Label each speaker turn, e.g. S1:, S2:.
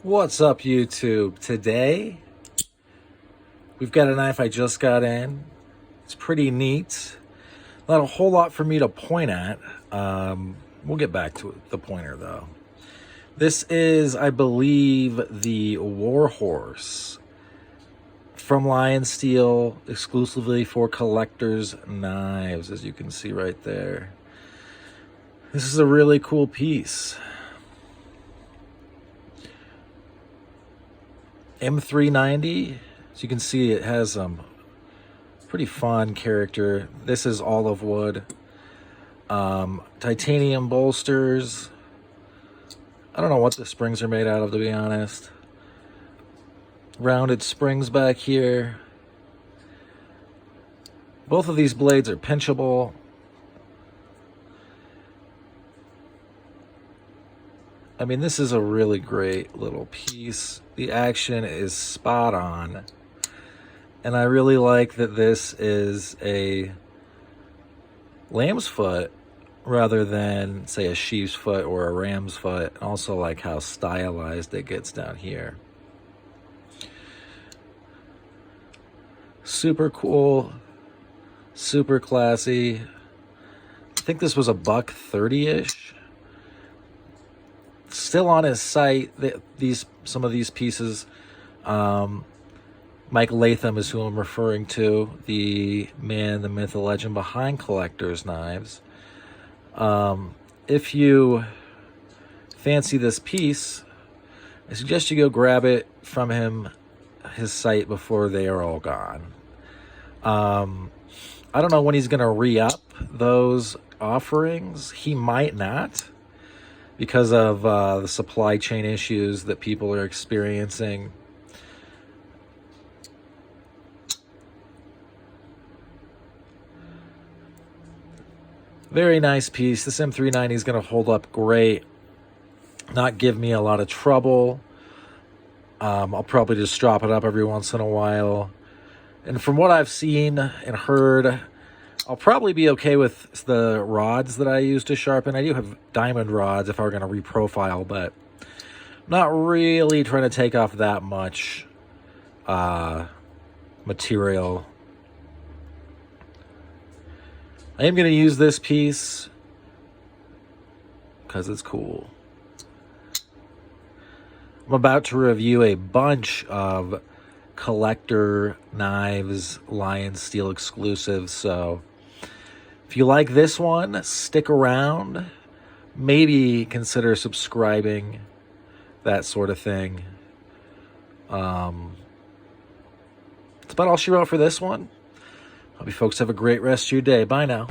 S1: What's up, YouTube? Today, we've got a knife I just got in. It's pretty neat. Not a whole lot for me to point at. We'll get back to the pointer, though. This is, I believe, the Warhorse from lionSteel, exclusively for collectors' knives, as you can see right there. This is a really cool piece. M390, as you can see, it has pretty fun character. This is olive wood. Titanium bolsters. I don't know what the springs are made out of, to be honest. Rounded springs back here. Both of these blades are pinchable. I mean, this is a really great little piece. The action is spot on. And I really like that this is a lamb's foot rather than, say, a sheep's foot or a ram's foot. I also like how stylized it gets down here. Super cool, super classy. I think this was $130-ish. Still on his site, some of these pieces. Mike Latham is who I'm referring to, the man, the myth, the legend behind collectors' knives. If you fancy this piece, I suggest you go grab it from his site before they are all gone. I don't know when he's going to re-up those offerings. He might not, because of the supply chain issues that people are experiencing. Very nice piece. This M390 is going to hold up great, not give me a lot of trouble. I'll probably just drop it up every once in a while. And from what I've seen and heard, I'll probably be okay with the rods that I use to sharpen. I do have diamond rods if I were going to reprofile, but I'm not really trying to take off that much material. I am going to use this piece because it's cool. I'm about to review a bunch of collector knives, lionSteel exclusives, so if you like this one, stick around. Maybe consider subscribing, that sort of thing. That's about all she wrote for this one. Hope you folks have a great rest of your day. Bye now.